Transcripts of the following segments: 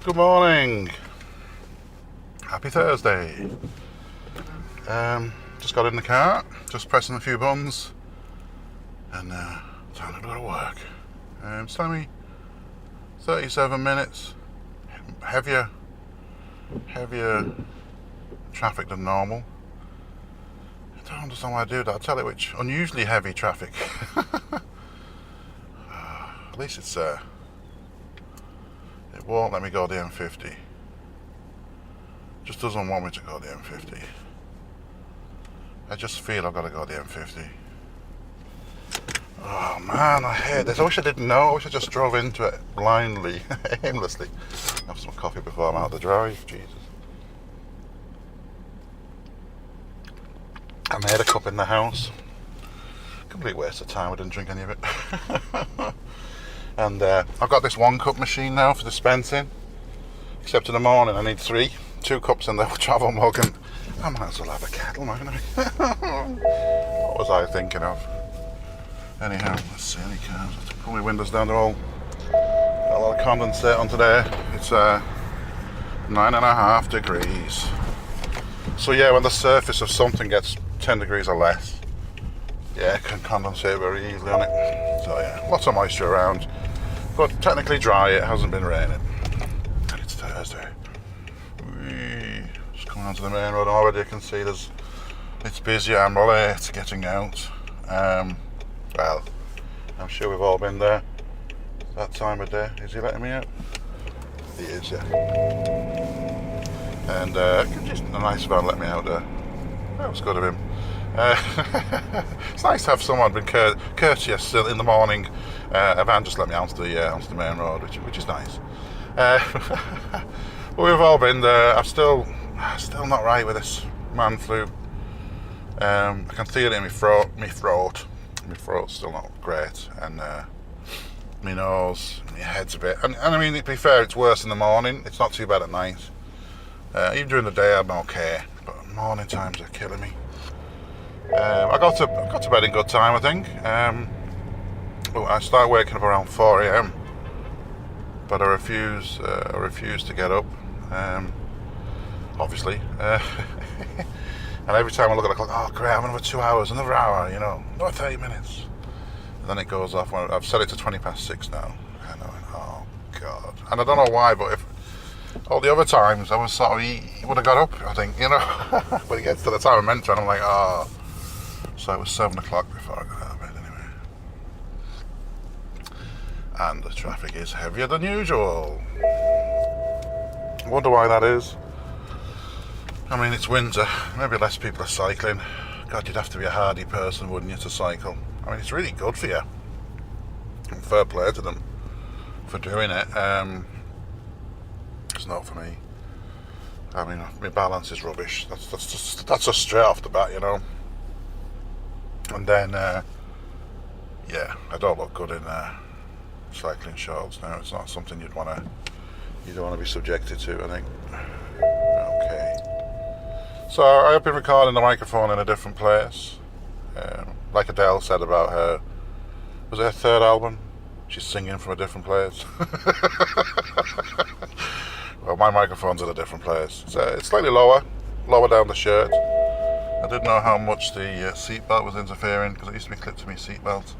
Good morning. Happy Thursday. Just got in the car, just pressing a few buttons, and time to go to work. It's telling me 37 minutes. Heavier traffic than normal. I don't understand why I do that. I'll tell you which. Unusually heavy traffic. At least it's it won't let me go the M50. Just doesn't want me to go the M50. I just feel I've got to go the M50. Oh man, I hate this. I wish I didn't know. I wish I just drove into it blindly, aimlessly. Have some coffee before I'm out the drive. Jesus. I made a cup in the house. Complete waste of time. I didn't drink any of it. And I've got this 1 cup machine now for dispensing. Except in the morning I need 2 cups in the travel mug, and I might as well have a kettle, mightn't I? What was I thinking of? Anyhow, let's see any cars. I have to pull my windows down. They're all got a lot of condensate on today. It's 9.5 degrees. So yeah, when the surface of something gets 10 degrees or less, yeah, it can condensate very easily on it. So yeah, lots of moisture around, but technically dry. It hasn't been raining, and it's Thursday. Just coming onto the main road, and already you can see it's busy. I'm late getting out. Well, I'm sure we've all been there that time of day. Is he letting me out? He is, yeah. And just a nice van let me out there. That was good of him. It's nice to have someone been courteous in the morning. A van just let me onto the main road, which is nice. But we've all been there. I'm still not right with this man flu. I can feel it in my throat. My throat's still not great, and my nose, my head's a bit. And I mean, to be fair, it's worse in the morning. It's not too bad at night. Even during the day, I'm okay, but morning times are killing me. I got to bed in good time, I think. I started waking up around 4 a.m, but I refuse to get up. Obviously. And every time I look at the clock, oh great, I'm another 2 hours, another hour, another 30 minutes. And then it goes off. I've set it to 6:20 now. And I went, oh God. And I don't know why, but if all the other times I was sort of, he would have got up, I think, But it gets to the time I'm meant to, and I'm like, oh. So it was 7 o'clock before I got out of bed anyway. And the traffic is heavier than usual. I wonder why that is. I mean, it's winter. Maybe less people are cycling. God, you'd have to be a hardy person, wouldn't you, to cycle? I mean, it's really good for you. And fair play to them for doing it. It's not for me. I mean, my balance is rubbish. That's just straight off the bat, And then, yeah, I don't look good in cycling shorts now. It's not something you don't want to be subjected to, I think. Okay. So I have been recording the microphone in a different place. Like Adele said about was it her 3rd album? She's singing from a different place. Well, my microphone's at a different place. It's slightly lower down the shirt. I didn't know how much the seatbelt was interfering, because it used to be clipped to my seatbelt,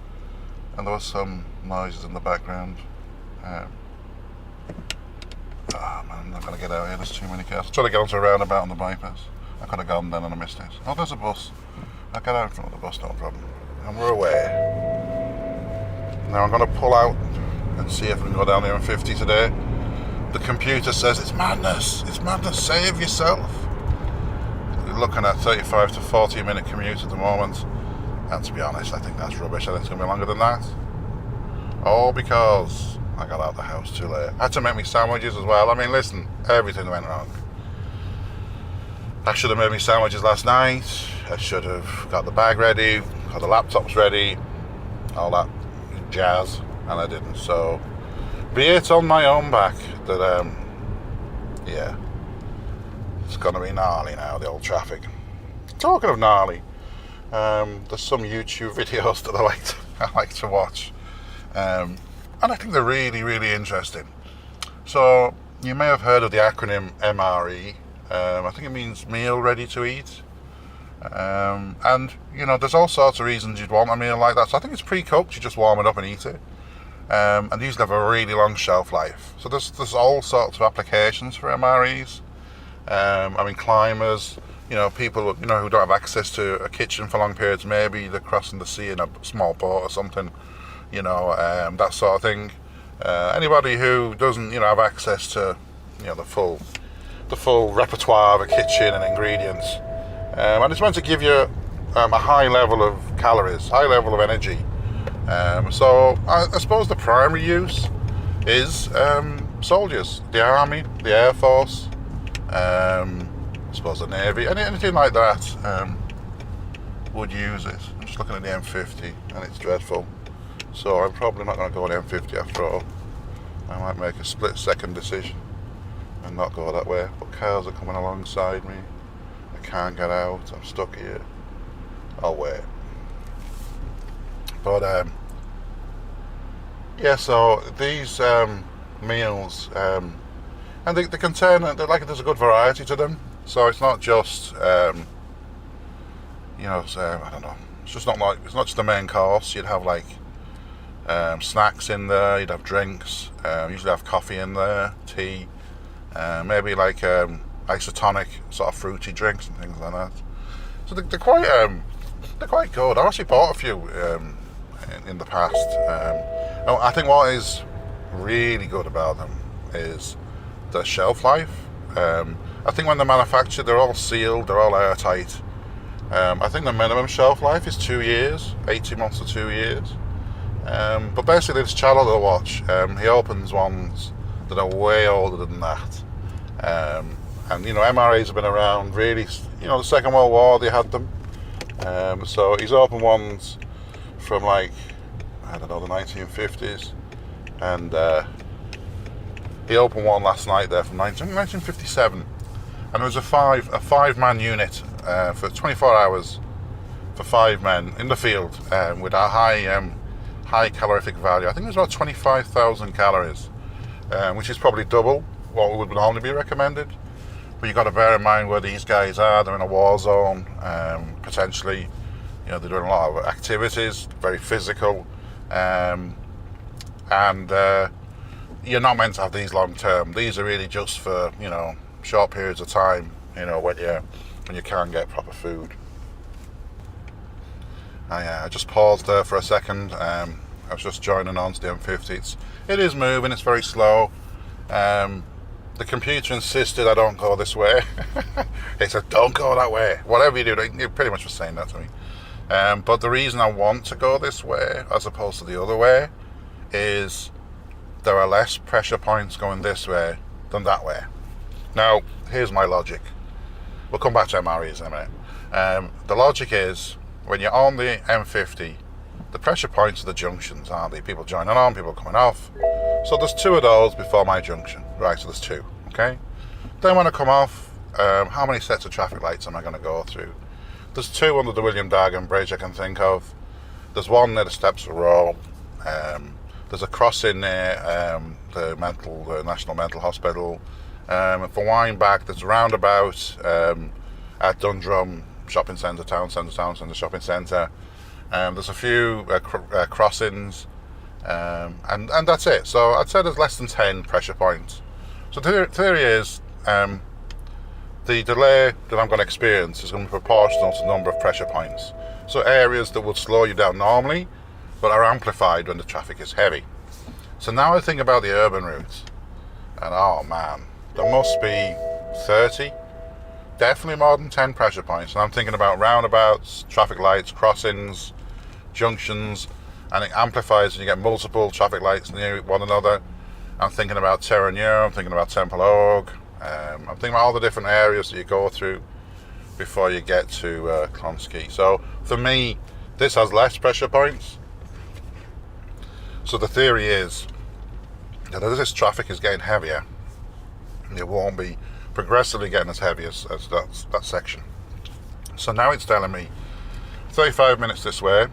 and there was some noises in the background. Man, I'm not going to get out here, there's too many cars. I'm trying to get onto a roundabout on the bypass. I could have gone then and I missed it. Oh, there's a bus. I'll get out in front of the bus, no problem. And we're away. Now I'm going to pull out and see if we can go down the M50 today. The computer says it's madness. It's madness. Save yourself. We're looking at 35 to 40 minute commute at the moment. And to be honest, I think that's rubbish. I think it's going to be longer than that. All because I got out of the house too late. I had to make me sandwiches as well. I mean, listen, everything went wrong. I should have made me sandwiches last night. I should have got the bag ready, got the laptops ready, all that jazz, and I didn't. So, be it on my own back that, yeah, it's going to be gnarly now, the old traffic. Talking of gnarly, there's some YouTube videos that I like to watch, and I think they're really, really interesting. So, You may have heard of the acronym MRE. I think it means meal ready to eat. And, you know, there's all sorts of reasons you'd want a meal like that. So I think it's pre-cooked, you just warm it up and eat it. And these have a really long shelf life. So there's all sorts of applications for MREs. I mean, climbers, you know, people, you know, who don't have access to a kitchen for long periods, maybe they're crossing the sea in a small boat or something, you know, that sort of thing. Anybody who doesn't, you know, have access to, you know, the full repertoire of a kitchen and ingredients. And it's meant to give you a high level of calories, high level of energy. So I suppose the primary use is soldiers, the army, the air force, I suppose the navy, anything like that would use it. I'm just looking at the M50 and it's dreadful. So I'm probably not going to go on M50 after all. I might make a split-second decision and not go that way. But cars are coming alongside me. I can't get out. I'm stuck here. I'll wait. But yeah. So these meals, and they contain. There's a good variety to them. So it's not just you know, I don't know. It's not just the main course. You'd have like snacks in there. You'd have drinks. Usually have coffee in there, tea, maybe like isotonic sort of fruity drinks and things like that. So they're quite good. I've actually bought a few in the past. I think what is really good about them is the shelf life. I think when they're manufactured, they're all sealed, they're all airtight. I think the minimum shelf life is 2 years, 18 months to 2 years. But basically this channel that I watch, he opens ones that are way older than that. And you know, MREs have been around really, you know, the Second World War they had them. So he's opened ones from like, I don't know, the 1950s. And he opened one last night there from 1957. And it was a five-man unit for 24 hours for 5 men in the field with a high calorific value. I think it was about 25,000 calories, which is probably double what would normally be recommended. But you've got to bear in mind where these guys are. They're in a war zone, potentially. You know, they're doing a lot of activities, very physical, and you're not meant to have these long term. These are really just for, you know, short periods of time. You know, when you can't get proper food. I just paused there for a second. I was just joining on to the M50. It is moving. It's very slow. The computer insisted I don't go this way. It said, don't go that way. Whatever you do, you pretty much was saying that to me. But the reason I want to go this way as opposed to the other way is there are less pressure points going this way than that way. Now, here's my logic. We'll come back to MREs in a minute. The logic is, when you're on the M50, the pressure points are the junctions, aren't they? People joining on, people coming off. So there's 2 of those before my junction. Right, so there's 2, okay? Then when I come off, how many sets of traffic lights am I going to go through? There's 2 under the William Dargan Bridge I can think of. There's one near the Steps of Row. There's a crossing near the National Mental Hospital. For Wineback, there's a roundabout at Dundrum Shopping Centre, Town Centre Shopping Centre. There's a few crossings, and that's it. So I'd say there's less than 10 pressure points. So the theory is the delay that I'm going to experience is going to be proportional to the number of pressure points. So areas that would slow you down normally, but are amplified when the traffic is heavy. So now I think about the urban routes, and oh man, there must be 30, definitely more than 10 pressure points. And I'm thinking about roundabouts, traffic lights, crossings, junctions, and it amplifies and you get multiple traffic lights near one another. I'm thinking about Terranure, I'm thinking about Temple Oak, I'm thinking about all the different areas that you go through before you get to Clonskeagh. So for me, this has less pressure points. So the theory is that as this traffic is getting heavier, it won't be progressively getting as heavy as that section. So now it's telling me 35 minutes this way,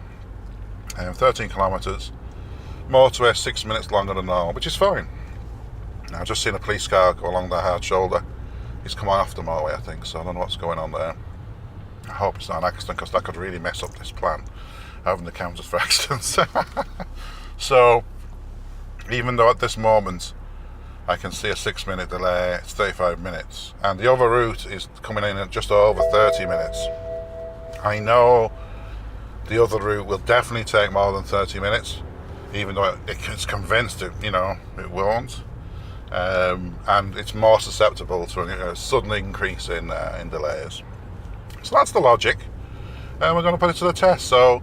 13 kilometres, motorway 6 minutes longer than normal, which is fine. Now, I've just seen a police car go along the hard shoulder. He's come off the motorway, I think, so I don't know what's going on there. I hope it's not an accident, because that could really mess up this plan, having the counters for accidents. So, even though at this moment I can see a 6-minute delay, it's 35 minutes, and the other route is coming in at just over 30 minutes. I know the other route will definitely take more than 30 minutes, even though it's convinced it, it won't. And it's more susceptible to a sudden increase in delays. So that's the logic, and we're going to put it to the test. So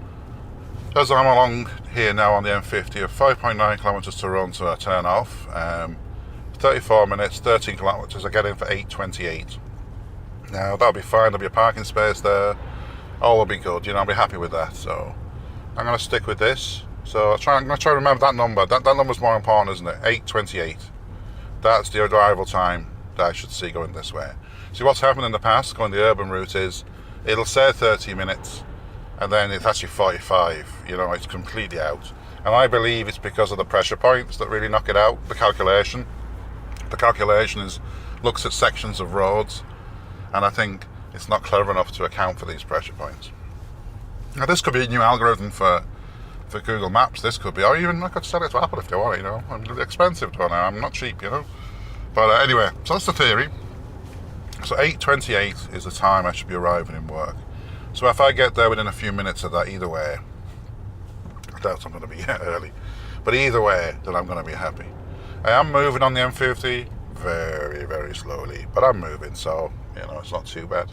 as I'm along here now on the M50, of 5.9 kilometres to run to a turn off, 34 minutes, 13 kilometres, I get in for 8:28. Now that'll be fine, there'll be a parking space there, all will be good, I'll be happy with that. So I'm going to stick with this. So I'm going to try to remember that number. That number's more important, isn't it? 8:28. That's the arrival time that I should see going this way. See, what's happened in the past going the urban route is it'll say 30 minutes and then it's actually 45. It's completely out. And I believe it's because of the pressure points that really knock it out. The calculation looks at sections of roads, and I think it's not clever enough to account for these pressure points. Now, this could be a new algorithm for Google Maps. This could be, or even I could sell it to Apple if they want it. I'm expensive to now. I'm not cheap, But anyway, so that's the theory. So 8:28 is the time I should be arriving in work. So if I get there within a few minutes of that, either way, I doubt I'm going to be early, but either way, then I'm going to be happy. I am moving on the M50 very, very slowly, but I'm moving, so it's not too bad.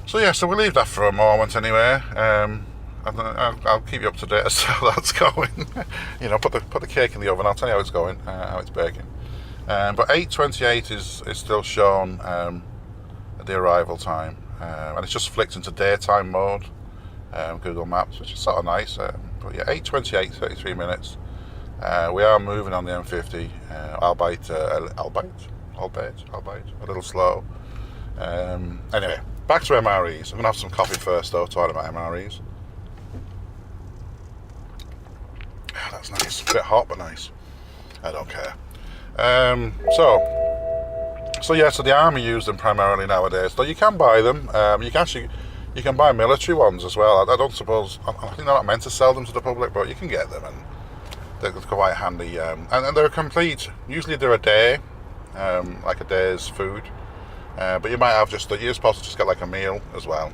So yeah, so we'll leave that for a moment anyway. I'll keep you up to date as to how that's going. Put the cake in the oven. I'll tell you how it's going, how it's baking. But 8:28 is still shown at the arrival time, and it's just flicked into daytime mode, Google Maps, which is sort of nice. But yeah, 8:28, 33 minutes. We are moving on the M50, albeit a little slow. Anyway, back to MREs. I'm going to have some coffee first, though, talking about MREs. That's nice. A bit hot, but nice. I don't care. So the army use them primarily nowadays. Though you can buy them. You can buy military ones as well. I think they're not meant to sell them to the public, but you can get them, and they're quite handy. And they're complete. Usually they're a day, like a day's food. But you might have you're supposed to just get like a meal as well.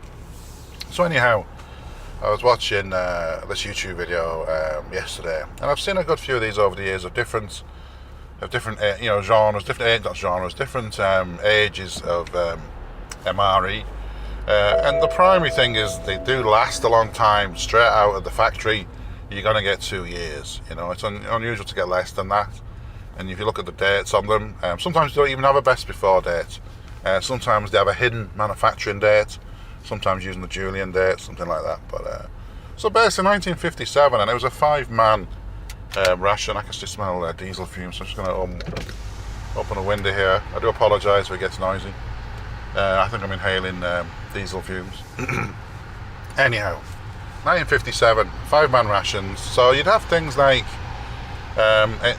So anyhow, I was watching this YouTube video yesterday, and I've seen a good few of these over the years of different genres, different ages of MRE. And the primary thing is they do last a long time. Straight out of the factory, you're going to get 2 years. It's unusual to get less than that. And if you look at the dates on them, sometimes they don't even have a best before date. Sometimes they have a hidden manufacturing date. Sometimes using the Julian date, something like that. But so based in 1957, and it was a 5-man ration. I can still smell diesel fumes, so I'm just going to open a window here. I do apologise if it gets noisy. I think I'm inhaling diesel fumes. Anyhow, 1957, 5-man rations. So you'd have things like,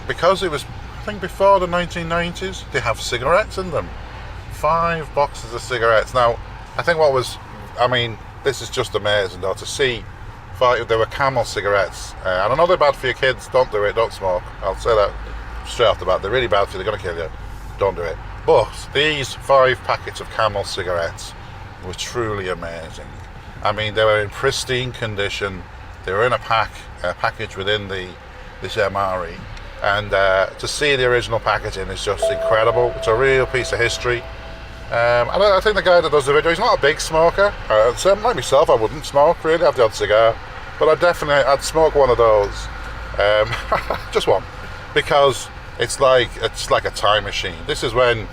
because it was, I think before the 1990s, they have cigarettes in them. 5 boxes of cigarettes. Now, I think this is just amazing though, to see there were Camel cigarettes. And I know they're bad for your kids. Don't do it, don't smoke. I'll say that straight off the bat. They're really bad for you, they're going to kill you. Don't do it. But these 5 packets of Camel cigarettes were truly amazing. They were in pristine condition. They were in a package within this MRE. And to see the original packaging is just incredible. It's a real piece of history. I think the guy that does the video, he's not a big smoker. So like myself, I wouldn't smoke, really. I have the odd cigar. But I'd smoke one of those. Just one. Because it's like a time machine. This is when,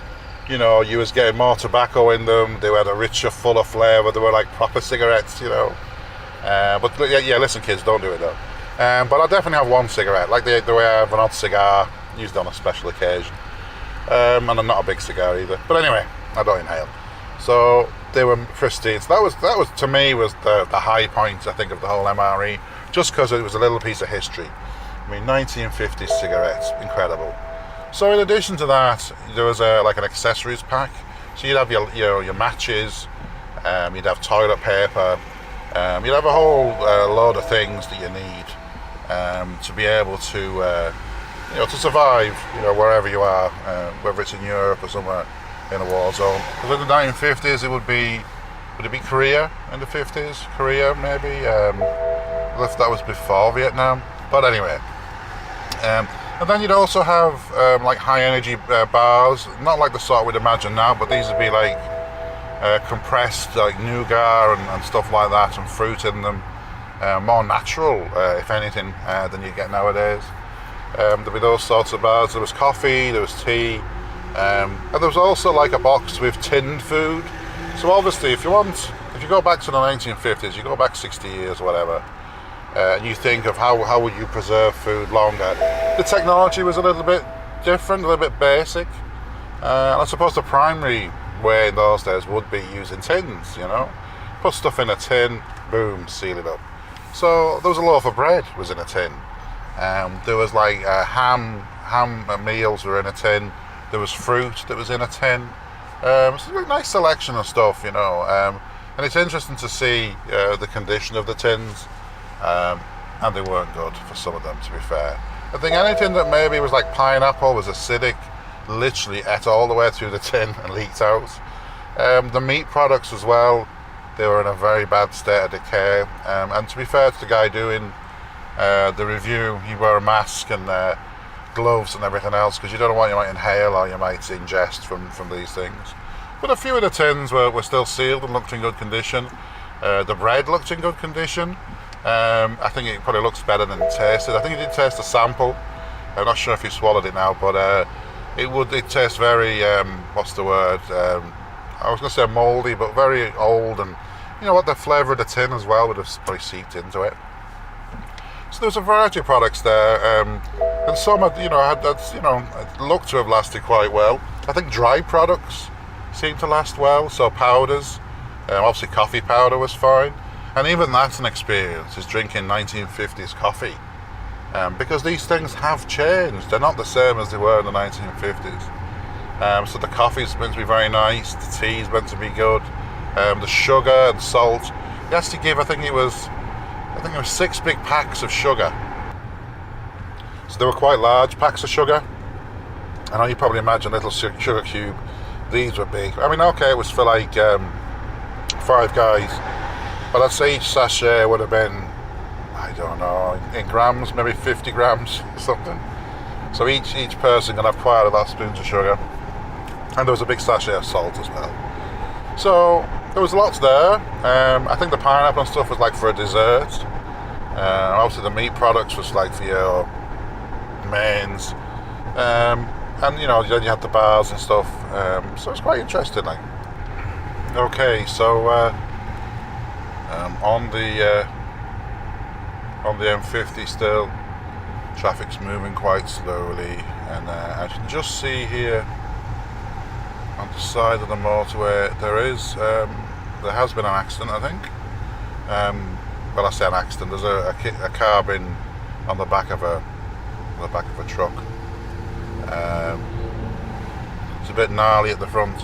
you was getting more tobacco in them. They had a richer, fuller flavour. They were like proper cigarettes, But yeah, listen, kids, don't do it though. But I definitely have one cigarette, like the way I have an odd cigar, used on a special occasion. And I'm not a big cigar either. But anyway, I don't inhale. So they were pristine. So that was to me was the high point, I think, of the whole MRE, just because it was a little piece of history. 1950s cigarettes, incredible. So in addition to that, there was like an accessories pack. So you'd have your matches, you'd have toilet paper, you'd have a whole load of things that you need to be able to to survive, wherever you are, whether it's in Europe or somewhere in a war zone. Because in the 1950s, would it be Korea in the 50s? Korea, maybe? If that was before Vietnam. But anyway. And then you'd also have like high energy bars, not like the sort we'd imagine now, but these would be like compressed like nougat and stuff like that, and fruit in them. More natural, if anything, than you get nowadays. There'd be those sorts of bars. There was coffee, there was tea, and there was also like a box with tinned food. So obviously, if you go back to the 1950s, you go back 60 years or whatever, and you think of how would you preserve food longer, the technology was a little bit different, a little bit basic. And I suppose the primary way in those days would be using tins, Put stuff in a tin, boom, seal it up. So there was a loaf of bread was in a tin. There was like ham meals were in a tin. There was fruit that was in a tin. It's a really nice selection of stuff, And it's interesting to see the condition of the tins. And they weren't good for some of them, to be fair. I think anything that maybe was like pineapple was acidic, literally ate all the way through the tin and leaked out. The meat products as well, they were in a very bad state of decay. And to be fair to the guy doing the review, he wore a mask and gloves and everything else, because you don't know what you might inhale or you might ingest from these things. But a few of the tins were still sealed and looked in good condition. The bread looked in good condition. I think it probably looks better than it tasted. I think it did taste a sample. I'm not sure if you swallowed it now, but it tastes very, what's the word? I was going to say mouldy, but very old, and what, the flavour of the tin as well would have probably seeped into it. So there's a variety of products there, and some had looked to have lasted quite well. I think dry products seem to last well, so powders, obviously coffee powder was fine. And even that's an experience, is drinking 1950s coffee. Because these things have changed. They're not the same as they were in the 1950s. So the coffee's meant to be very nice, the tea's meant to be good, the sugar and salt. He has to give, I think it was 6 big packs of sugar. So they were quite large packs of sugar. I know you probably imagine a little sugar cube. These were big. I mean, okay, it was for like 5 guys. But I'd say each sachet would have been, I don't know, in grams, maybe 50 grams or something. So each person can have quite a lot of spoons of sugar. And there was a big sachet of salt as well. So there was lots there. I think the pineapple and stuff was like for a dessert. Obviously the meat products was like for your mains. And then you had the bars and stuff. So it's quite interesting. Okay, so on the M50 still, traffic's moving quite slowly, and I can just see here on the side of the motorway there has been an accident, I think. Well, I say an accident. There's a car been on the back of a truck. It's a bit gnarly at the front.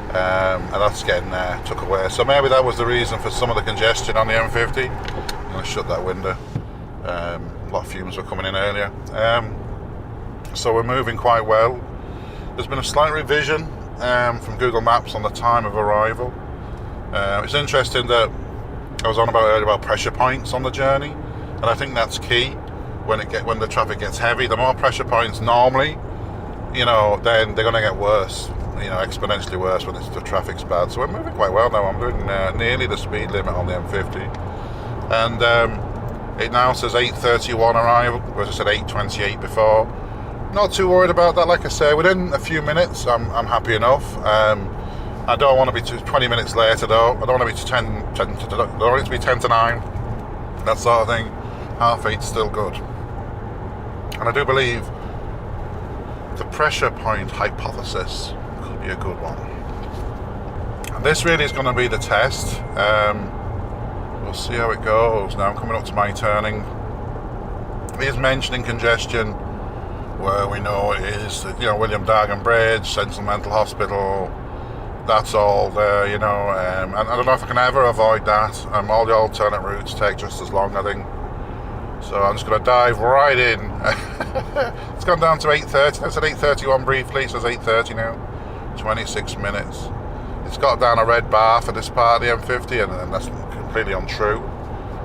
And that's getting took away. So maybe that was the reason for some of the congestion on the M50. I'm going to shut that window. A lot of fumes were coming in earlier. So we're moving quite well. There's been a slight revision from Google Maps on the time of arrival. It's interesting that I was on about earlier about pressure points on the journey, and I think that's key when the traffic gets heavy. The more pressure points normally, then they're going to get worse. Exponentially worse when the traffic's bad. So we're moving quite well now. I'm doing nearly the speed limit on the M50, and it now says 8:31 arrival, whereas I said 8:28 before. Not too worried about that. Like I say, within a few minutes, I'm happy enough. I don't want to be 20 minutes later though. I don't want to be 10 to 9, that sort of thing. 8:30 still good, and I do believe the pressure point hypothesis could be a good one. And this really is going to be the test. We'll see how it goes. Now I'm coming up to my turning. It is mentioning congestion where we know it is, you know, William Dargan Bridge, Central Mental Hospital, that's all there, you know, and I don't know if I can ever avoid that. All the alternate routes take just as long, I think. So I'm just going to dive right in. It's gone down to 8:30. I said 8:31 briefly, so it's 8:30 now. 26 minutes. It's got down a red bar for this part of the M50, and that's completely untrue.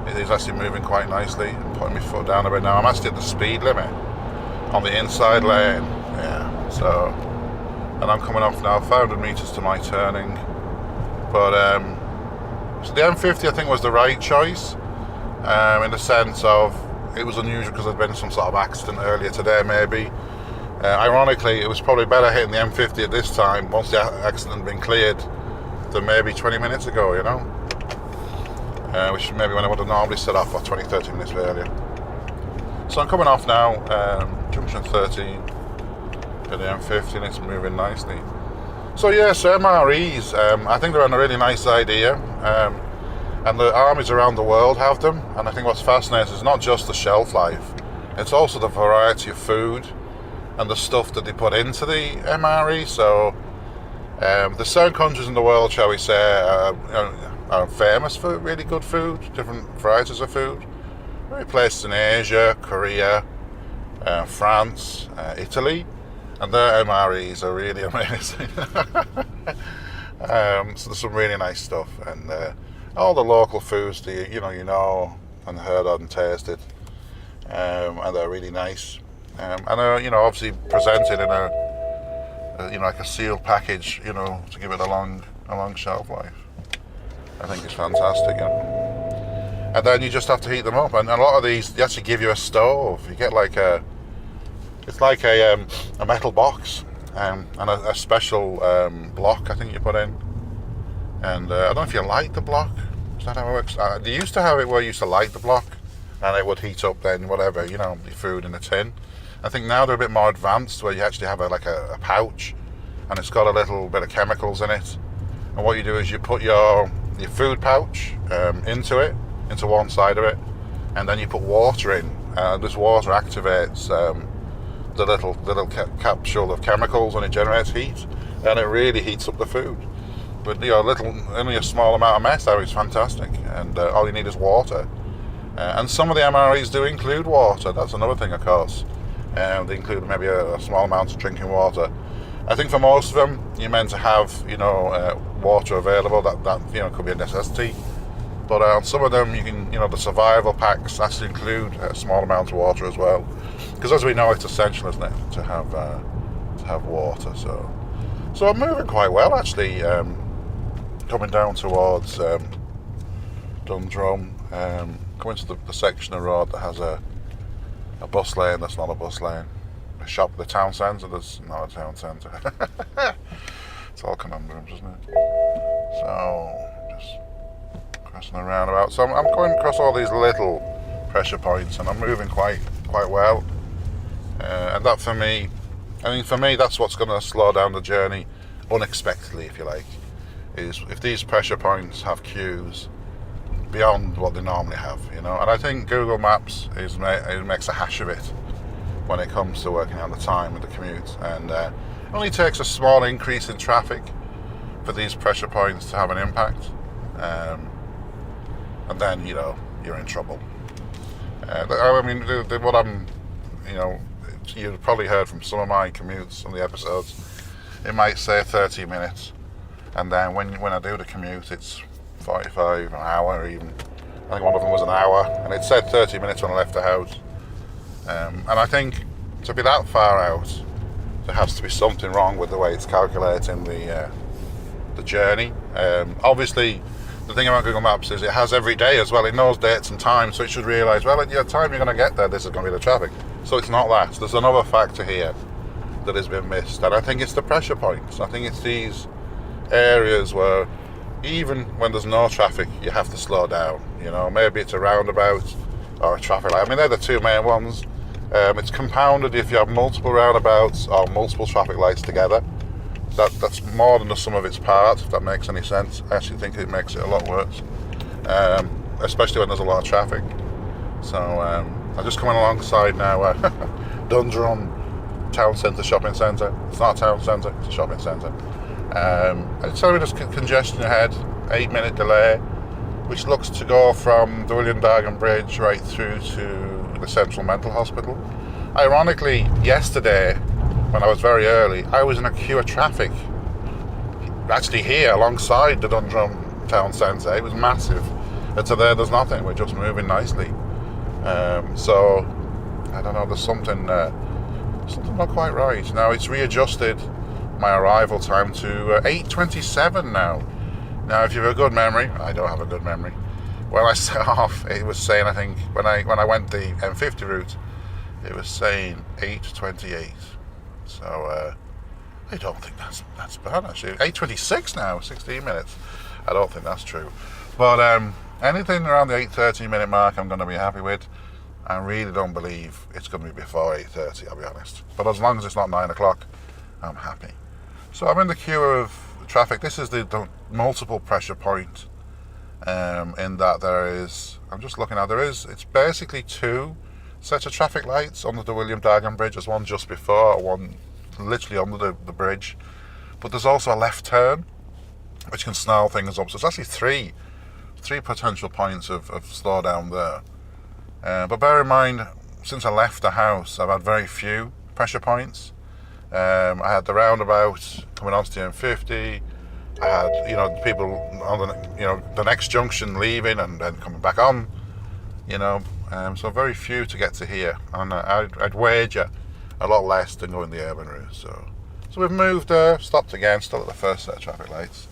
It is actually moving quite nicely. I'm putting my foot down a bit now. I'm actually at the speed limit on the inside lane. Yeah, so, and I'm coming off now, 500 metres to my turning. But, so the M50 I think was the right choice, in the sense of it was unusual because there'd been some sort of accident earlier today, maybe. Ironically, it was probably better hitting the M50 at this time, once the accident had been cleared, than maybe 20 minutes ago, you know? Which maybe when I would have normally set off for 20-30 minutes earlier. So I'm coming off now, junction 13, for the M50, and it's moving nicely. So yeah, so MREs, I think they're a really nice idea, and the armies around the world have them, and I think what's fascinating is not just the shelf life, it's also the variety of food and the stuff that they put into the MRE. So the certain countries in the world, shall we say, are famous for really good food, different varieties of food. Many places in Asia, Korea, France, Italy, and their MREs are really amazing. So there's some really nice stuff, and all the local foods that you know and heard of and tasted, and they're really nice. And you know, obviously presented in a you know, like a sealed package, you know, to give it a long shelf life. I think it's fantastic, you know. And then you just have to heat them up, and a lot of these they actually give you a stove. You get like it's like a metal box, and a special block I think you put in. And I don't know if you light the block. Is that how it works? They used to have it where you used to light the block, and it would heat up then whatever, you know, the food in a tin. I think now they're a bit more advanced, where you actually have a pouch, and it's got a little bit of chemicals in it. And what you do is you put your food pouch into one side of it, and then you put water in. This water activates the little capsule of chemicals, and it generates heat, and it really heats up the food. But you know, only a small amount of mess there is fantastic, and all you need is water. And some of the MREs do include water. That's another thing, of course. They include maybe a small amount of drinking water. I think for most of them, you're meant to have, you know, water available. That you know, could be a necessity. But on some of them, you can, you know, the survival packs actually include a small amount of water as well. Because as we know, it's essential, isn't it, to have water. So I'm moving quite well actually. Coming down towards Dundrum, coming to the section of road that has a bus lane that's not a bus lane, the town centre that's not a town centre. It's all conundrums, isn't it? So just crossing a roundabout. So I'm going across all these little pressure points, and I'm moving quite well. And that for me, that's what's going to slow down the journey unexpectedly, if you like. Is if these pressure points have queues beyond what they normally have, you know. And I think Google Maps it makes a hash of it when it comes to working out the time of the commute, and it only takes a small increase in traffic for these pressure points to have an impact, and then, you know, you're in trouble. I mean, what I'm, you know, you've probably heard from some of my commutes on the episodes, it might say 30 minutes. And then when I do the commute, it's 45, an hour even. I think one of them was an hour, and it said 30 minutes when I left the house. And I think to be that far out, there has to be something wrong with the way it's calculating the journey. Obviously, the thing about Google Maps is it has every day as well. It knows dates and times, so it should realise, well, at the time you're going to get there, this is going to be the traffic. So it's not that. There's another factor here that has been missed, and I think it's the pressure points. I think it's these areas where even when there's no traffic, you have to slow down. You know, maybe it's a roundabout or a traffic light. I mean, they're the two main ones. It's compounded if you have multiple roundabouts or multiple traffic lights together. That's more than the sum of its parts, if that makes any sense. I actually think it makes it a lot worse, especially when there's a lot of traffic. So I'm just coming alongside now Dundrum town centre shopping centre. It's not a town centre, it's a shopping centre. It's telling me there's congestion ahead, 8-minute delay, which looks to go from the William Dargan Bridge right through to the Central Mental Hospital. Ironically, yesterday, when I was very early, I was in a queue of traffic, actually here alongside the Dundrum town centre. It was massive. And so there's nothing, we're just moving nicely. So, I don't know, there's something not quite right. Now, it's readjusted my arrival time to 8:27 now. Now, if you have a good memory, I don't have a good memory. When I set off, it was saying, I think, when I went the M50 route, it was saying 8:28. So, I don't think that's bad, actually. 8:26 now, 16 minutes. I don't think that's true. But anything around the 8:30 minute mark, I'm going to be happy with. I really don't believe it's going to be before 8:30, I'll be honest. But as long as it's not 9 o'clock, I'm happy. So I'm in the queue of traffic. This is the multiple pressure point, in that there is, I'm just looking at, it's basically 2 sets of traffic lights under the William Dargan Bridge. There's one just before, one literally under the bridge. But there's also a left turn, which can snarl things up. So it's actually three potential points of slowdown there. But bear in mind, since I left the house, I've had very few pressure points. I had the roundabout coming onto the M50. I had, people on the next junction leaving and then coming back on. So very few to get to here, and I'd wager a lot less than going the urban route. So we've moved there, stopped again, still at the first set of traffic lights.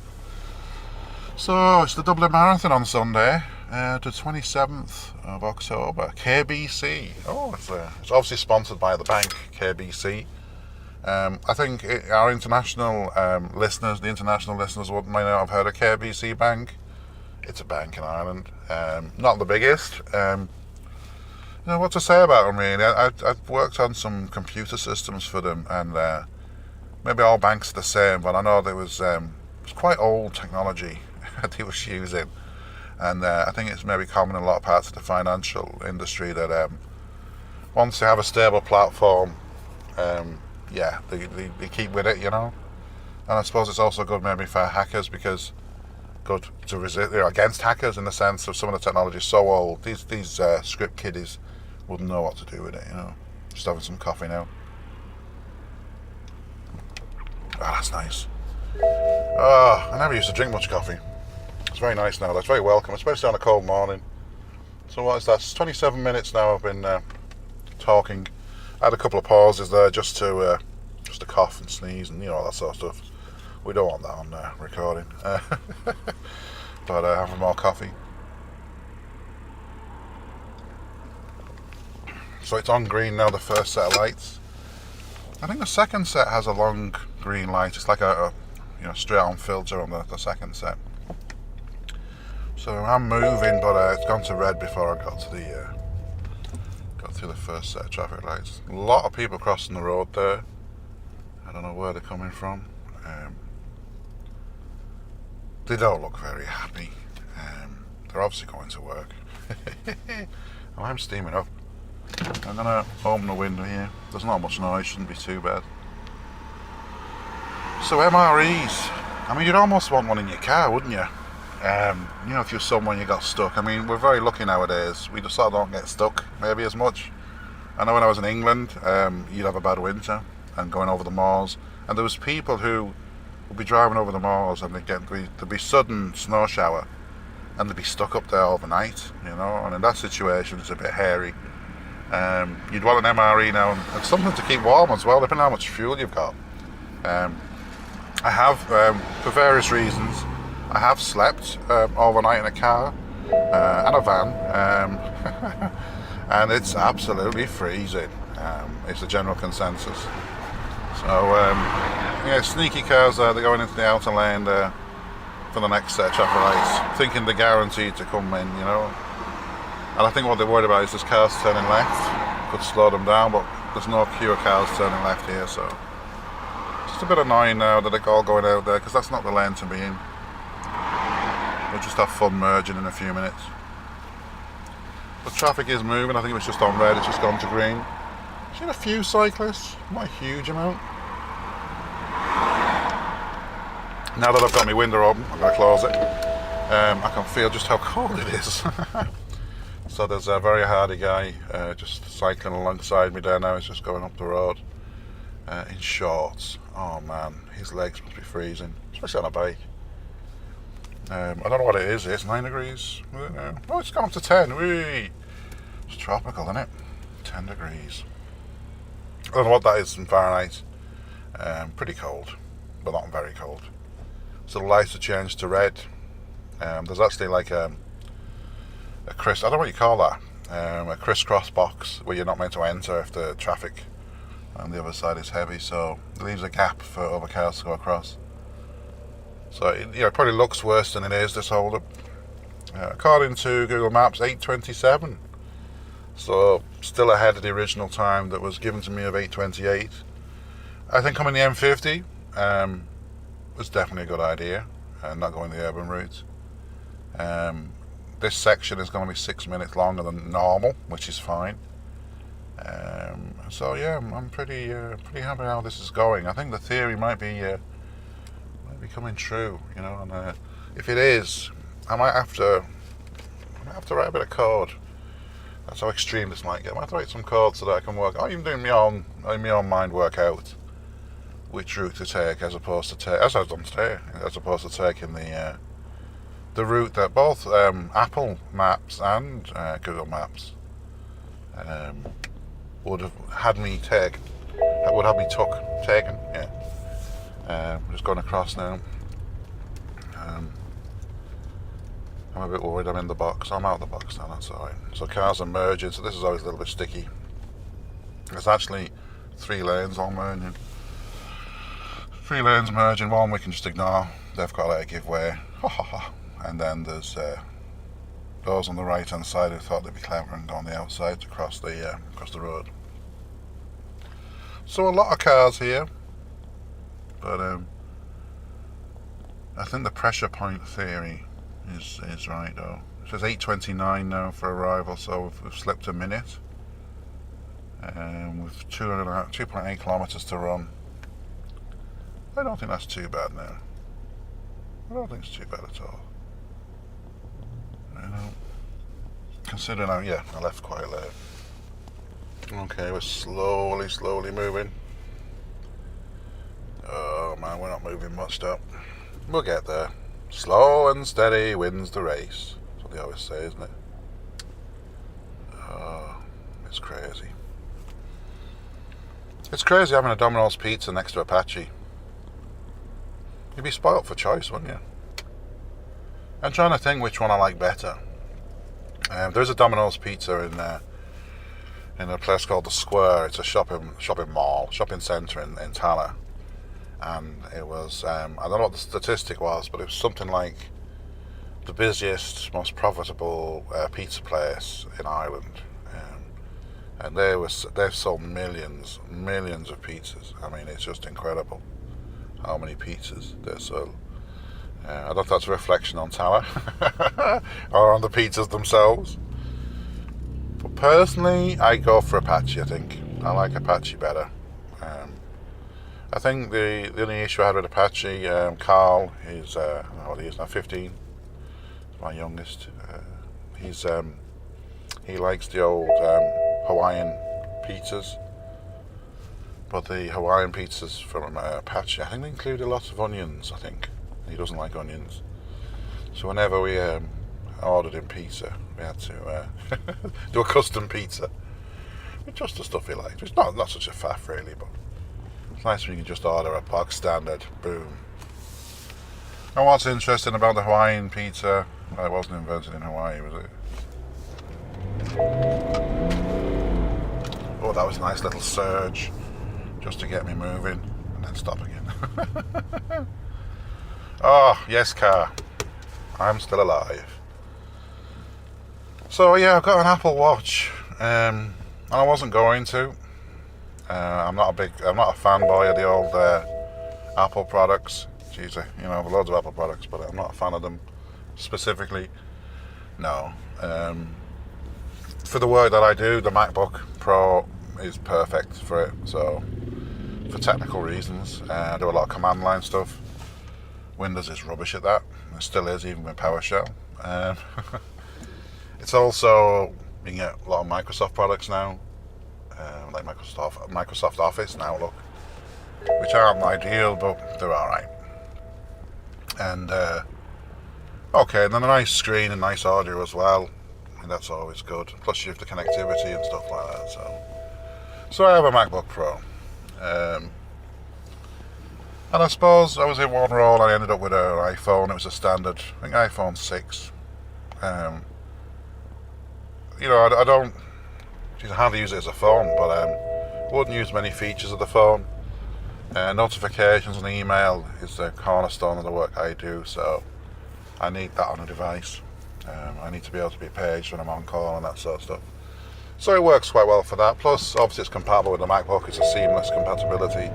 So it's the Dublin Marathon on Sunday, the 27th of October. KBC. Oh, it's obviously sponsored by the bank KBC. I think our international listeners, the international listeners, might not have heard of KBC Bank. It's a bank in Ireland, not the biggest. What to say about them, really? I've worked on some computer systems for them, and maybe all banks are the same, but I know there was quite old technology that he was using, and I think it's maybe common in a lot of parts of the financial industry that once they have a stable platform, they keep with it, And I suppose it's also good maybe for hackers, because good to resist against hackers, in the sense of some of the technology is so old. These script kiddies wouldn't know what to do with it, Just having some coffee now. Oh, that's nice. Oh, I never used to drink much coffee. It's very nice now. That's very welcome, especially on a cold morning. So what is that? It's 27 minutes now I've been talking. I had a couple of pauses there just to cough and sneeze and all that sort of stuff. We don't want that on recording. But having more coffee. So it's on green now, the first set of lights. I think the second set has a long green light. It's like a straight on filter on the second set. So I'm moving, but it's gone to red before I got through the first set of traffic lights. A lot of people crossing the road there. I don't know where they're coming from. They don't look very happy. They're obviously going to work. Well, I'm steaming up. I'm going to open the window here. There's not much noise, shouldn't be too bad. So MREs, you'd almost want one in your car, wouldn't you? If you're somewhere and you got stuck. We're very lucky nowadays. We just sort of don't get stuck, maybe as much. I know when I was in England, you'd have a bad winter and going over the moors, and there was people who would be driving over the moors and there'd be sudden snow shower and they'd be stuck up there overnight, and in that situation it's a bit hairy. You'd want an MRE now, and something to keep warm as well, depending on how much fuel you've got. I have, for various reasons, I have slept overnight in a car and a van, and it's absolutely freezing. It's the general consensus. So, sneaky cars they're going into the outer lane there for the next set of traffic lights, thinking they're guaranteed to come in, And I think what they're worried about is this cars turning left, could slow them down, but there's no queue of cars turning left here, so it's just a bit annoying now that they're all going out there, because that's not the lane to be in. We'll just have fun merging in a few minutes. The traffic is moving. I think it was just on red, it's just gone to green. Seen a few cyclists, not a huge amount. Now that I've got my window open, I'm going to close it. I can feel just how cold it is. So there's a very hardy guy just cycling alongside me there now. He's just going up the road in shorts. Oh man, his legs must be freezing, especially on a bike. I don't know what it is. It's 9 degrees. Oh, it's gone up to 10. Whee! It's tropical, isn't it? 10 degrees. I don't know what that is in Fahrenheit. Pretty cold, but not very cold. So the lights have changed to red. There's actually like a I don't know what you call that. A crisscross box where you're not meant to enter if the traffic on the other side is heavy, so it leaves a gap for other cars to go across. So it probably looks worse than it is, this hold up. According to Google Maps, 8:27. So still ahead of the original time that was given to me of 8:28. I think coming the M50 was definitely a good idea, not going the urban route. This section is going to be 6 minutes longer than normal, which is fine. So yeah, I'm pretty happy how this is going. I think the theory might be coming true, you know. And if it is, I might have to write a bit of code. That's how extreme this might get. I might have to write some code so that I can work. I'm even doing my own mind work out which route to take, as opposed to as I've done today, as opposed to taking the route that both Apple Maps and Google Maps would have had me take. That would have me taken. Yeah. I'm just going across now. I'm a bit worried I'm in the box. I'm out of the box now, that's alright. So cars are merging, so this is always a little bit sticky. There's actually 3 lanes all merging. 3 lanes merging, one we can just ignore. They've got to let it give way. And then there's those on the right hand side who thought they'd be clever and go on the outside to cross the road. So a lot of cars here, but I think the pressure point theory is right though. It says 8:29 now for arrival, so we've slipped a minute. With 2.8 kilometres to run. I don't think that's too bad now. I don't think it's too bad at all. You know, considering I left quite late. Okay, we're slowly moving. Oh man, we're not moving much though. We'll get there. Slow and steady wins the race. That's what they always say, isn't it? Oh, it's crazy. It's crazy having a Domino's pizza next to Apache. You'd be spoilt for choice, wouldn't you? I'm trying to think which one I like better. There's a Domino's pizza in a place called The Square. It's a shopping centre in Tala. And it was, I don't know what the statistic was, but it was something like the busiest, most profitable pizza place in Ireland. And they've sold millions of pizzas. I mean, it's just incredible how many pizzas they sold. I don't know if that's a reflection on Tala or on the pizzas themselves. But personally, I go for Apache, I think. I like Apache better. I think the only issue I had with Apache, Carl, he's, what he is now, 15. He's my youngest. He likes the old Hawaiian pizzas. But the Hawaiian pizzas from Apache, I think they include a lot of onions, I think. He doesn't like onions. So whenever we ordered him pizza, we had to do a custom pizza with just the stuff he liked. It's not such a faff really, but it's nice when you can just order a bog standard, boom. And what's interesting about the Hawaiian pizza, well, it wasn't invented in Hawaii, was it? Oh, that was a nice little surge, just to get me moving, and then stop again. Oh, yes, car. I'm still alive. So yeah, I've got an Apple Watch, and I wasn't going to. I'm not a fanboy of the old Apple products. Geez, I have loads of Apple products, but I'm not a fan of them specifically. No. For the work that I do, the MacBook Pro is perfect for it. So for technical reasons, I do a lot of command line stuff. Windows is rubbish at that. It still is, even with PowerShell. It's also, you can get a lot of Microsoft products now, like Microsoft Office and Outlook, which aren't ideal, but they're alright. And okay, and then a nice screen and nice audio as well, and that's always good. Plus you have the connectivity and stuff like that. So I have a MacBook Pro, and I suppose I was in one roll. I ended up with an iPhone. It was a standard, I think, iPhone 6. You know, I don't. I hardly use it as a phone, but I wouldn't use many features of the phone. Notifications and email is the cornerstone of the work I do, so I need that on a device. I need to be able to be paged when I'm on call and that sort of stuff. So it works quite well for that. Plus, obviously, it's compatible with the MacBook. It's a seamless compatibility,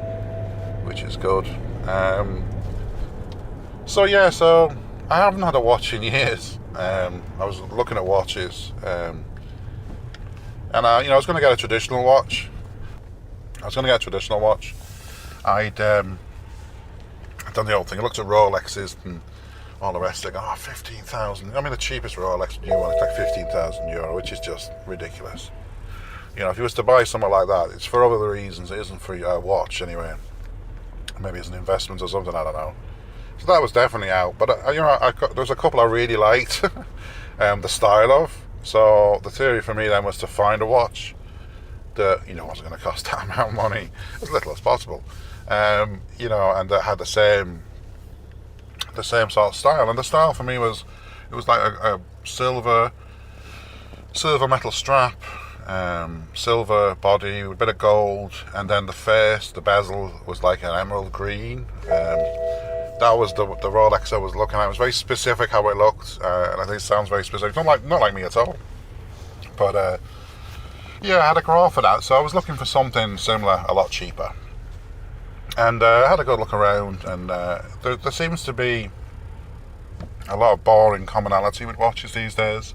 which is good. So I haven't had a watch in years. I was looking at watches, and I was going to get a traditional watch. I'd done the old thing. I looked at Rolexes and all the rest. They go, 15,000. I mean, the cheapest Rolex new one is like €15,000, which is just ridiculous. You know, if you was to buy something like that, it's for other reasons. It isn't for a watch anyway. Maybe it's an investment or something. I don't know. So that was definitely out. But there's a couple I really liked the style of. So the theory for me then was to find a watch that wasn't going to cost that amount of money, as little as possible. And that had the same sort of style. And the style for me was like a silver metal strap, silver body with a bit of gold, and then the bezel was like an emerald green. That was the Rolex I was looking at. It was very specific how it looked, and I think it sounds very specific. Not like me at all. But I had a crawl for that, so I was looking for something similar, a lot cheaper. And I had a good look around, and there seems to be a lot of boring commonality with watches these days.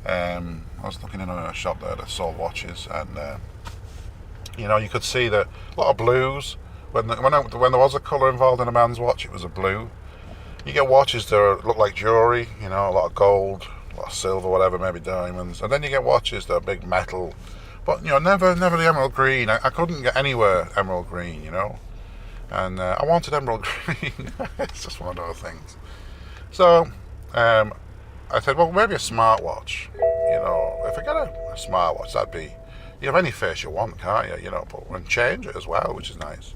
I was looking in a shop there that sold watches, and you could see that a lot of blues. When there was a colour involved in a man's watch, it was a blue. You get watches that look like jewellery, a lot of gold, a lot of silver, whatever, maybe diamonds. And then you get watches that are big metal, but never the emerald green. I couldn't get anywhere emerald green, and I wanted emerald green. It's just one of those things. So I said, well, maybe a smartwatch. If I get a smartwatch, that'd be, you have any face you want, can't you? And change it as well, which is nice.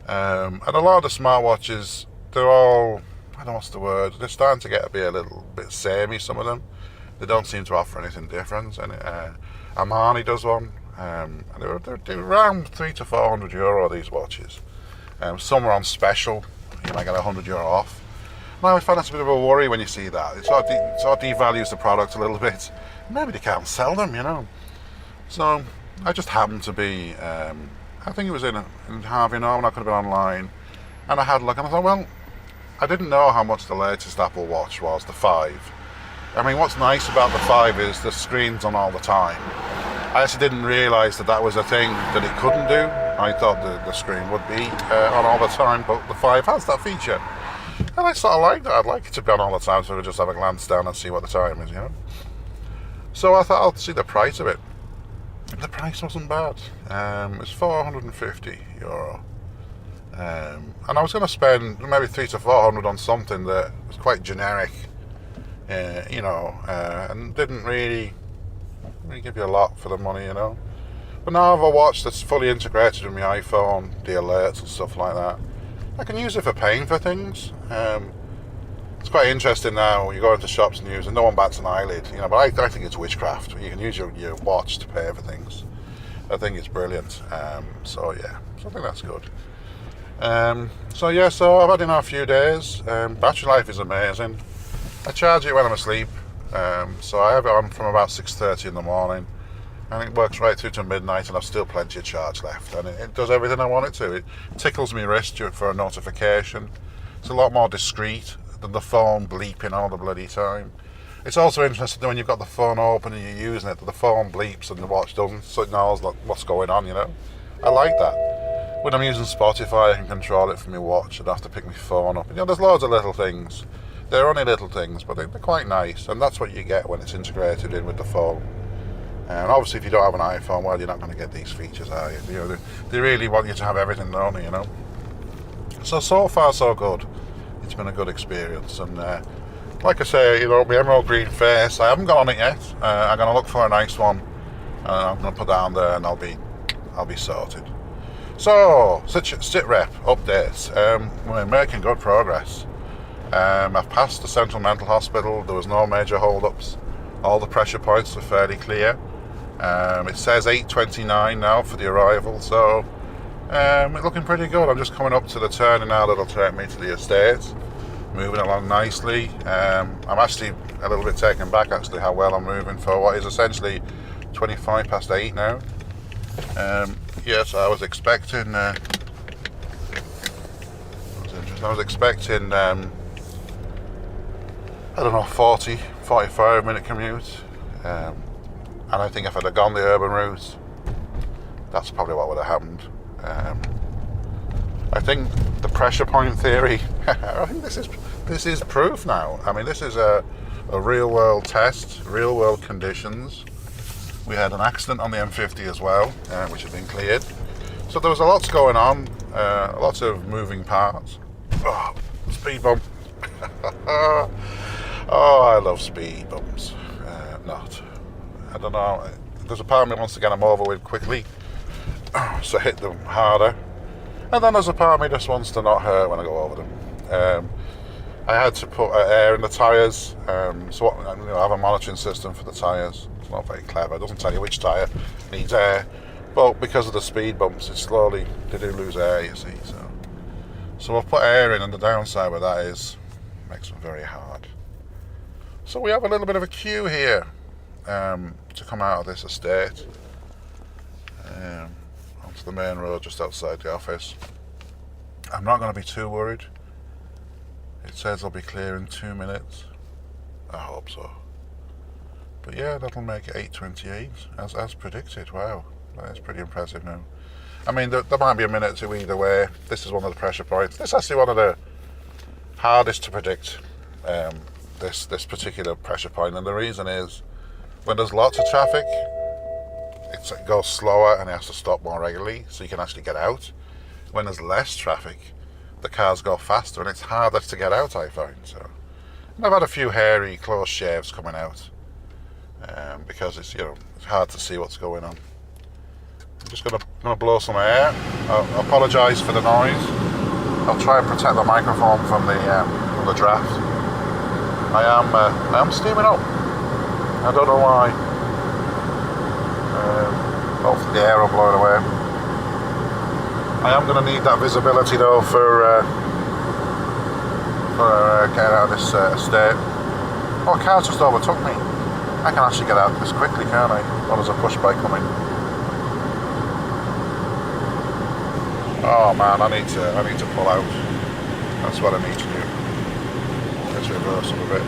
And a lot of the smartwatches, they're all, I don't know what's the word, they're starting to be a little bit samey, some of them. They don't seem to offer anything different. And MRE does one, and they're around €300 to €400, these watches. Some are on special, you might get €100 off. And I always find that's a bit of a worry when you see that. It sort of devalues the product a little bit. Maybe they can't sell them, So I just happened to be, I think it was in Harvey Norman, I could have been online, and I had a look, and I thought, well, I didn't know how much the latest Apple Watch was, the 5. I mean, what's nice about the 5 is the screen's on all the time. I actually didn't realise that was a thing that it couldn't do. I thought the screen would be on all the time, but the 5 has that feature. And I sort of like that. I'd like it to be on all the time, so I could just have a glance down and see what the time is, So I thought I'll see the price of it. The price wasn't bad. It's €450. And I was going to spend maybe $300 to $400 on something that was quite generic, and didn't really give you a lot for the money, But now I have a watch that's fully integrated with my iPhone, the alerts and stuff like that. I can use it for paying for things. It's quite interesting now. You go into shops and use, and no one bats an eyelid, but I think it's witchcraft. You can use your watch to pay for things. I think it's brilliant. So I think that's good. So I've had it now a few days. Battery life is amazing. I charge it when I'm asleep. So I have it on from about 6:30 in the morning, and it works right through to midnight, and I've still plenty of charge left, and it does everything I want it to. It tickles my wrist for a notification. It's a lot more discreet than the phone bleeping all the bloody time. It's also interesting when you've got the phone open and you're using it, that the phone bleeps and the watch doesn't, so it knows what's going on, you know. I like that. When I'm using Spotify, I can control it from my watch. I don't have to pick my phone up. You know, there's loads of little things. They're only little things, but they're quite nice, and that's what you get when it's integrated in with the phone. And obviously, if you don't have an iPhone, well, you're not going to get these features, are you? You know, they really want you to have everything, don't they, you know? So far, so good. It's been a good experience, and like I say, you know, my emerald green face, I haven't got on it yet. I'm going to look for a nice one, and I'm going to put that on there, and I'll be sorted. So, sit rep updates. We're making good progress. I've passed the Central Mental Hospital. There was no major hold-ups. All the pressure points are fairly clear. It says 8:29 now for the arrival, so it's looking pretty good. I'm just coming up to the turning now that'll take me to the estate. Moving along nicely. I'm actually a little bit taken back actually how well I'm moving for what is essentially 25 past 8 now. Yes, I was expecting I was expecting I don't know, 45 minute commute, and I think if I'd have gone the urban route, that's probably what would have happened. I think the pressure point theory, I think this is proof now. I mean, this is a real world test, real world conditions. We had an accident on the M50 as well, which had been cleared. So there was a lot going on, lots of moving parts. Oh, speed bump. Oh, I love speed bumps. I don't know. There's a part of me that wants to get them over with quickly, so hit them harder. And then there's a part of me that just wants to not hurt when I go over them. I had to put air in the tyres, so I have a monitoring system for the tyres. It's not very clever. It doesn't tell you which tyre needs air, but because of the speed bumps, they do lose air, you see. So I've put air in, and the downside with that is it makes them very hard. So we have a little bit of a queue here to come out of this estate onto the main road just outside the office. I'm not going to be too worried. It says I'll be clear in 2 minutes. I hope so. But yeah, that'll make it 8:28 as predicted. Wow, that's pretty impressive now. I mean, there might be a minute or two either way. This is one of the pressure points. This is actually one of the hardest to predict. This particular pressure point, and the reason is when there's lots of traffic, it goes slower and it has to stop more regularly, so you can actually get out. When there's less traffic, the cars go faster and it's harder to get out, I find. So, and I've had a few hairy close shaves coming out because it's hard to see what's going on. I'm just gonna blow some air. I apologise for the noise. I'll try and protect the microphone from the draft. I am steaming up. I don't know why. Hopefully the air will blow it away. I am going to need that visibility though for getting out of this estate. Oh, a car just overtook me. I can actually get out this quickly, can't I? Or there's a push bike coming. Oh man, I need to pull out. That's what I need to do. Let's reverse a bit.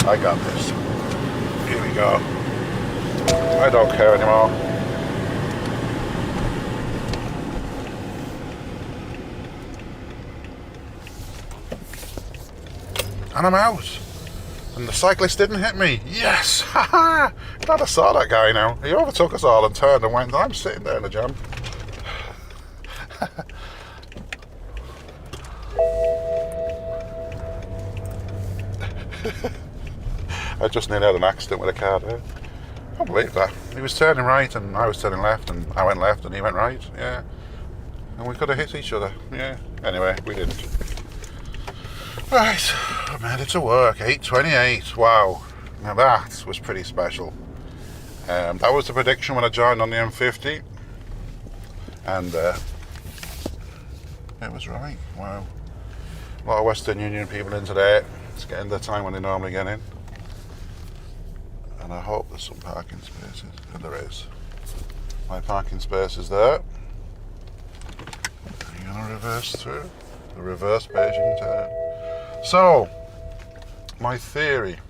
I got this. Here we go. I don't care anymore. And I'm out. And the cyclist didn't hit me. Yes! Haha! Glad I saw that guy now. He overtook us all and turned and went, and I'm sitting there in the jam. I just nearly had an accident with a car there. I can't believe that. He was turning right and I was turning left, and I went left and he went right. Yeah. And we could have hit each other. Yeah. Anyway, we didn't. Right. I made it to work. 8:28. Wow. Now that was pretty special. That was the prediction when I joined on the M50. And it was right. Wow. A lot of Western Union people in today. It's getting the time when they normally get in. And I hope there's some parking spaces. And there is. My parking space is there. I'm going to reverse through. The reverse Beijing turn. So, my theory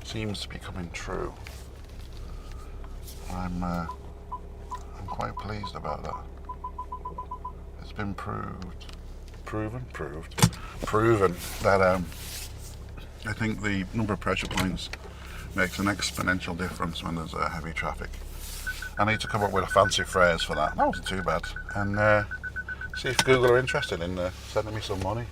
seems to be coming true. I'm quite pleased about that. It's been proven that I think the number of pressure points makes an exponential difference when there's heavy traffic. I need to come up with a fancy phrase for that. That wasn't too bad. And see if Google are interested in sending me some money.